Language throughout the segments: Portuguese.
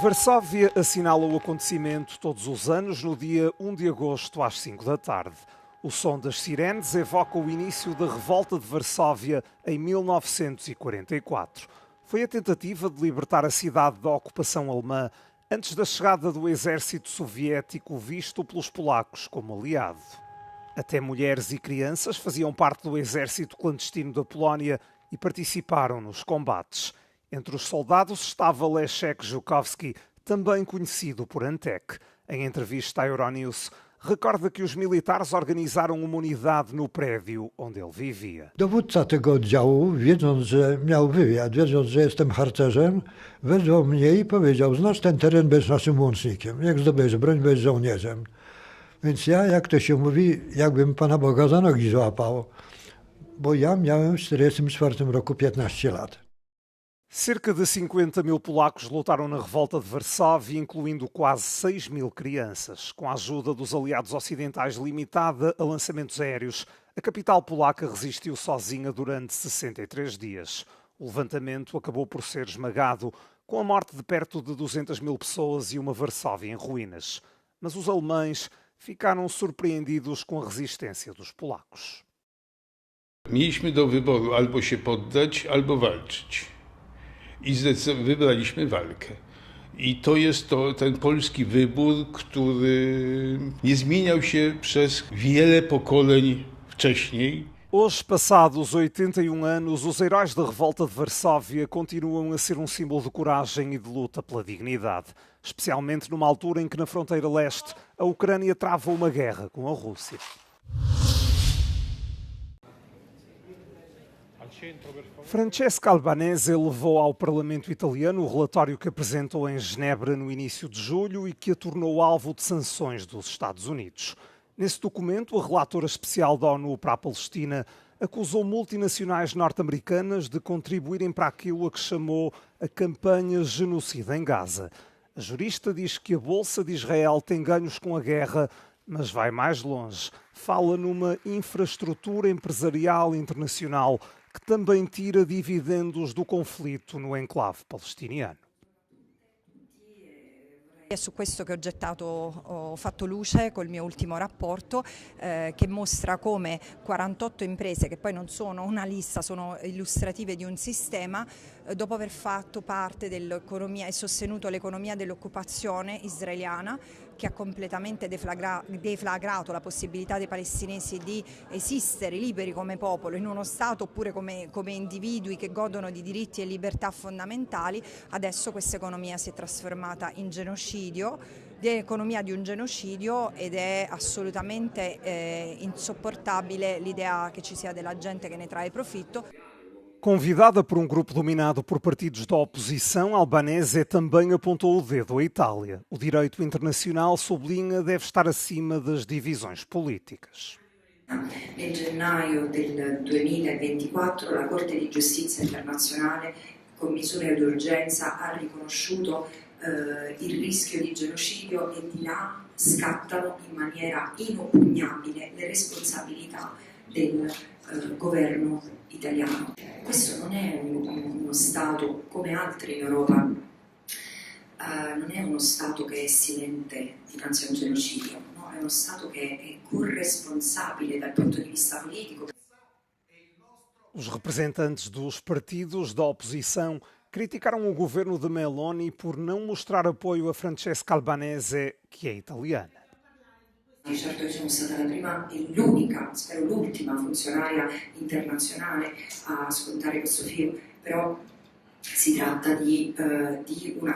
Varsóvia assinala o acontecimento todos os anos no dia 1 de agosto às 5 da tarde. O som das sirenes evoca o início da revolta de Varsóvia em 1944. Foi a tentativa de libertar a cidade da ocupação alemã antes da chegada do exército soviético visto pelos polacos como aliado. Até mulheres e crianças faziam parte do exército clandestino da Polónia e participaram nos combates. Entre os soldados estava Leszek Żukowski, também conhecido por Antek. Em entrevista à Euronews, recorda que os militares organizaram uma unidade no prédio onde ele vivia. Dowódca tego oddziału, wiedząc, że miał wywiad, wiedząc, że jestem harcerzem, wezwał mnie i powiedział: znasz ten teren, będziesz naszym łącznikiem. Jak zdobędziesz broń, będziesz żołnierzem. Więc ja, jak to się mówi, jakbym Pana Boga za nogi złapał, bo ja miałem w 1944 roku 15 lat. Cerca de 50.000 polacos lutaram na revolta de Varsóvia, incluindo quase 6.000 crianças. Com a ajuda dos aliados ocidentais limitada a lançamentos aéreos, a capital polaca resistiu sozinha durante 63 dias. O levantamento acabou por ser esmagado, com a morte de perto de 200.000 pessoas e uma Varsóvia em ruínas. Mas os alemães ficaram surpreendidos com a resistência dos polacos. Mieliśmy do wyboru albo się poddać, albo walczyć. I wybraliśmy walkę. I to jest ten polski wybór, który nie zmieniał się przez wiele pokoleń wcześniej. Hoje, passados 81 anos, os heróis da revolta de Varsóvia continuam a ser símbolo de coragem e de luta pela dignidade. Especialmente numa altura em que, na fronteira leste, a Ucrânia trava uma guerra com a Rússia. Francesca Albanese levou ao Parlamento italiano o relatório que apresentou em Genebra no início de julho e que a tornou alvo de sanções dos Estados Unidos. Nesse documento, a relatora especial da ONU para a Palestina acusou multinacionais norte-americanas de contribuírem para aquilo a que chamou a campanha genocida em Gaza. A jurista diz que a Bolsa de Israel tem ganhos com a guerra, mas vai mais longe. Fala numa infraestrutura empresarial internacional que também tira dividendos do conflitto no enclave palestiniano. È su questo che ho fatto luce col mio ultimo rapporto che mostra come 48 imprese, che poi non sono una lista, sono illustrative di un sistema, dopo aver fatto parte dell'economia e sostenuto l'economia dell'occupazione israeliana, che ha completamente deflagrato la possibilità dei palestinesi di esistere liberi come popolo in uno Stato oppure come individui che godono di diritti e libertà fondamentali. Adesso questa economia si è trasformata in genocidio, di economia di un genocidio, ed è assolutamente insopportabile l'idea che ci sia della gente che ne trae profitto. Convidada por grupo dominado por partidos da oposição, Albanese também apontou o dedo à Itália. O direito internacional, sublinha, deve estar acima das divisões políticas. Nel gennaio del 2024 la Corte di Giustizia internazionale con misure d'urgenza ha riconosciuto il rischio di genocidio e di là scattano in maniera inoppugnabile le responsabilità del governo italiano. Questo non è uno Stato come altri in Europa, non è uno Stato che è silente dinanzi a un genocidio, no? È uno Stato che è corresponsabile dal punto di vista politico. Os representantes dos partidos da oposição criticaram o governo de Meloni por não mostrar apoio a Francesca Albanese, que è italiana. Di certo io sono stata la prima e l'unica, spero l'ultima funzionaria internazionale a scontare questo film, però si tratta di un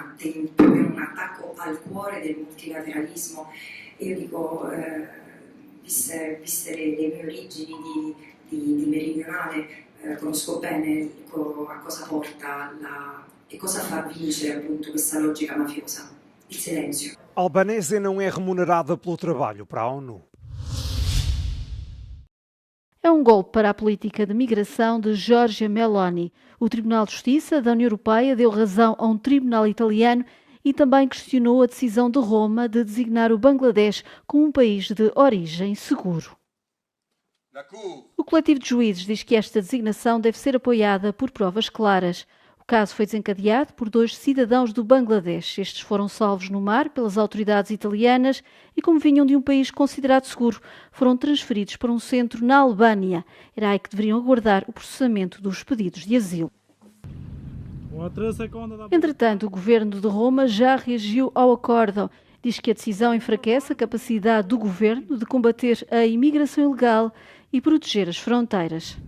attacco al cuore del multilateralismo. Io dico, viste le mie origini di meridionale, conosco bene a cosa porta e cosa fa vincere appunto questa logica mafiosa, il silenzio. Albanese não é remunerada pelo trabalho para a ONU. É um golpe para a política de migração de Giorgia Meloni. O Tribunal de Justiça da União Europeia deu razão a um tribunal italiano e também questionou a decisão de Roma de designar o Bangladesh como um país de origem seguro. O coletivo de juízes diz que esta designação deve ser apoiada por provas claras. O caso foi desencadeado por 2 cidadãos do Bangladesh. Estes foram salvos no mar pelas autoridades italianas e, como vinham de um país considerado seguro, foram transferidos para um centro na Albânia. Era aí que deveriam aguardar o processamento dos pedidos de asilo. Entretanto, o governo de Roma já reagiu ao acórdão. Diz que a decisão enfraquece a capacidade do governo de combater a imigração ilegal e proteger as fronteiras.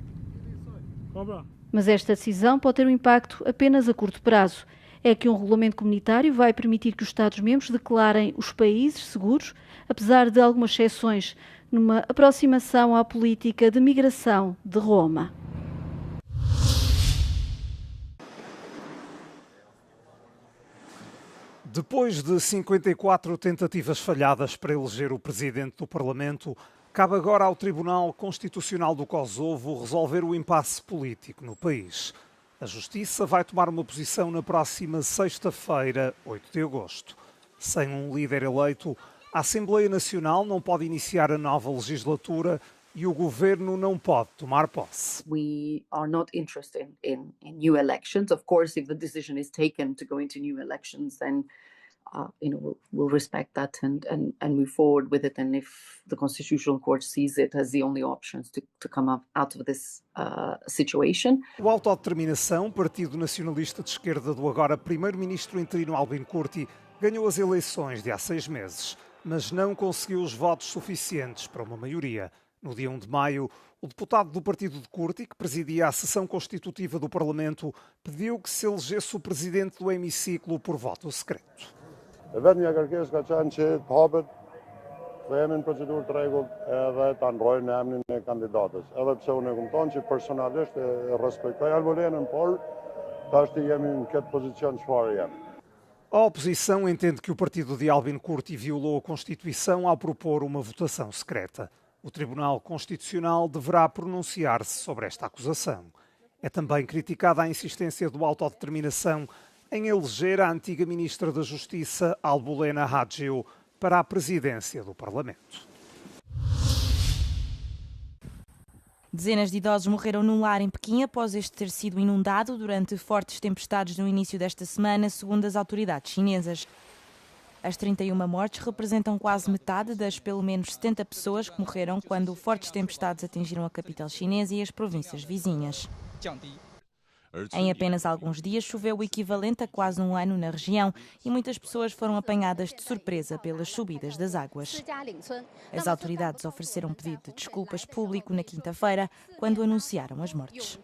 Mas esta decisão pode ter um impacto apenas a curto prazo. É que um regulamento comunitário vai permitir que os Estados-membros declarem os países seguros, apesar de algumas exceções, numa aproximação à política de migração de Roma. Depois de 54 tentativas falhadas para eleger o presidente do Parlamento, cabe agora ao Tribunal Constitucional do Kosovo resolver o impasse político no país. A Justiça vai tomar uma posição na próxima sexta-feira, 8 de agosto. Sem um líder eleito, a Assembleia Nacional não pode iniciar a nova legislatura e o governo não pode tomar posse. We are not interested in new elections. Of course, if the decision is taken to go into new elections, then we'll respect that and move forward with it. And if the Constitutional Court sees it as the only options to come out of this situation. O Autodeterminação, partido nacionalista de esquerda do agora primeiro-ministro interino Albin Kurti, ganhou as eleições de há 6 meses, mas não conseguiu os votos suficientes para uma maioria. No dia 1 de maio, o deputado do partido de Kurti, que presidia a sessão constitutiva do Parlamento, pediu que se elegesse o presidente do hemiciclo por voto secreto. A oposição entende que o partido de Albin Kurti violou a Constituição ao propor uma votação secreta. O Tribunal Constitucional deverá pronunciar-se sobre esta acusação. É também criticada a insistência do Autodeterminação em eleger a antiga Ministra da Justiça, Albulena Hadjiu, para a presidência do Parlamento. Dezenas de idosos morreram num lar em Pequim após este ter sido inundado durante fortes tempestades no início desta semana, segundo as autoridades chinesas. As 31 mortes representam quase metade das pelo menos 70 pessoas que morreram quando fortes tempestades atingiram a capital chinesa e as províncias vizinhas. Em apenas alguns dias choveu o equivalente a quase um ano na região e muitas pessoas foram apanhadas de surpresa pelas subidas das águas. As autoridades ofereceram um pedido de desculpas público na quinta-feira, quando anunciaram as mortes.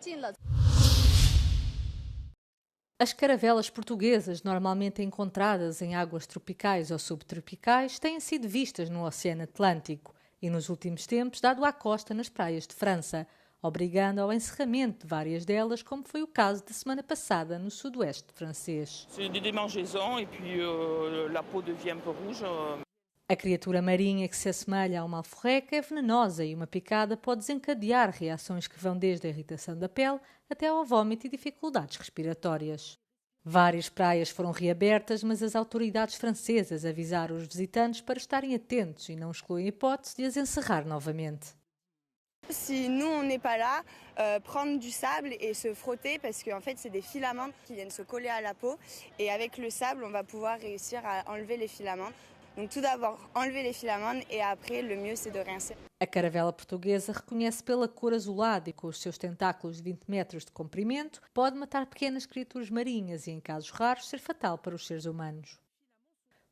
As caravelas portuguesas, normalmente encontradas em águas tropicais ou subtropicais, têm sido vistas no Oceano Atlântico e, nos últimos tempos, dado à costa nas praias de França, obrigando ao encerramento de várias delas, como foi o caso da semana passada no sudoeste francês. A criatura marinha que se assemelha a uma alforreca é venenosa e uma picada pode desencadear reações que vão desde a irritação da pele até ao vômito e dificuldades respiratórias. Várias praias foram reabertas, mas as autoridades francesas avisaram os visitantes para estarem atentos e não excluem a hipótese de as encerrar novamente. Si nous on n'est pas là, prendre du sable et se frotter parce que en fait c'est des filaments qui viennent se coller à la peau et avec le sable on va pouvoir réussir à enlever les filaments. Donc tout d'abord enlever les filaments et après le mieux c'est de rincer. A caravela portuguesa reconhece pela cor azulada e com os seus tentáculos de 20 metros de comprimento pode matar pequenas criaturas marinhas e em casos raros ser fatal para os seres humanos.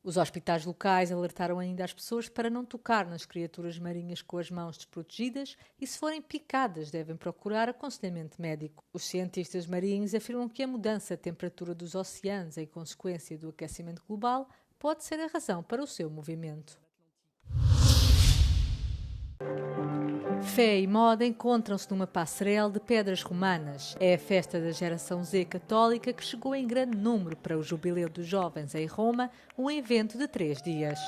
Os hospitais locais alertaram ainda as pessoas para não tocar nas criaturas marinhas com as mãos desprotegidas e, se forem picadas, devem procurar aconselhamento médico. Os cientistas marinhos afirmam que a mudança de temperatura dos oceanos em consequência do aquecimento global pode ser a razão para o seu movimento. Fé e moda encontram-se numa passarela de pedras romanas. É a festa da geração Z católica que chegou em grande número para o Jubileu dos Jovens em Roma, um evento de 3 dias.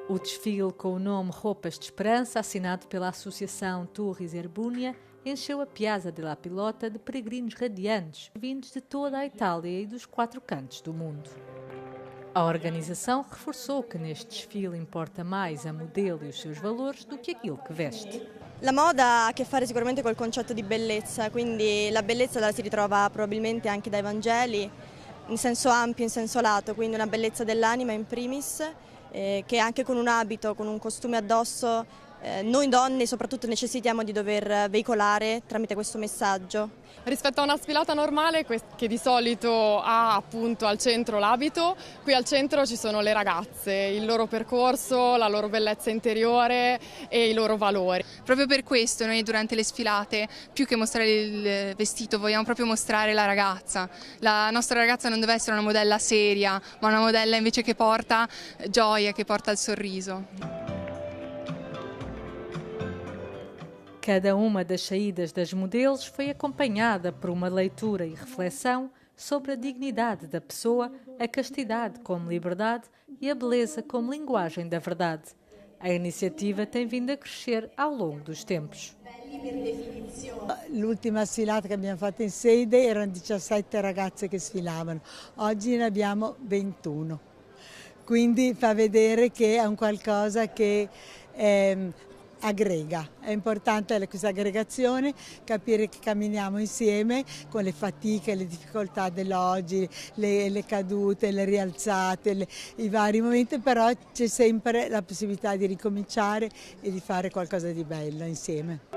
O desfile com o nome Roupas de Esperança, assinado pela Associação Turris Erbunia, encheu a Piazza della Pilota de peregrinos radiantes, vindos de toda a Itália e dos 4 cantos do mundo. A organização reforçou que neste desfile importa mais a modelo e os seus valores do que aquilo que veste. La moda ha a che fare sicuramente col concetto di bellezza, quindi la bellezza la si ritrova probabilmente anche dai Vangeli, in senso ampio, in senso lato, quindi una bellezza dell'anima in primis, che anche con un abito, con un costume addosso, noi donne soprattutto necessitiamo di dover veicolare tramite questo messaggio. Rispetto a una sfilata normale che di solito ha appunto al centro l'abito, qui al centro ci sono le ragazze, il loro percorso, la loro bellezza interiore e i loro valori. Proprio per questo noi durante le sfilate, più che mostrare il vestito, vogliamo proprio mostrare la ragazza. La nostra ragazza non deve essere una modella seria, ma una modella invece che porta gioia, che porta il sorriso. Cada uma das saídas das modelos foi acompanhada por uma leitura e reflexão sobre a dignidade da pessoa, a castidade como liberdade e a beleza como linguagem da verdade. A iniciativa tem vindo a crescer ao longo dos tempos. L'ultima sfilata che abbiamo fatto in sede erano 17 ragazze che sfilavano, oggi ne abbiamo 21. Quindi fa vedere che è un qualcosa che aggrega, è importante questa aggregazione, capire che camminiamo insieme con le fatiche, le difficoltà dell'oggi, le cadute, le rialzate, i vari momenti, però c'è sempre la possibilità di ricominciare e di fare qualcosa di bello insieme.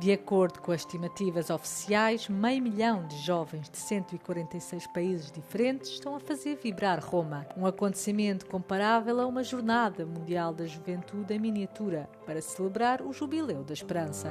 De acordo com as estimativas oficiais, 500 mil de jovens de 146 países diferentes estão a fazer vibrar Roma. Um acontecimento comparável a uma Jornada Mundial da Juventude em miniatura, para celebrar o Jubileu da Esperança.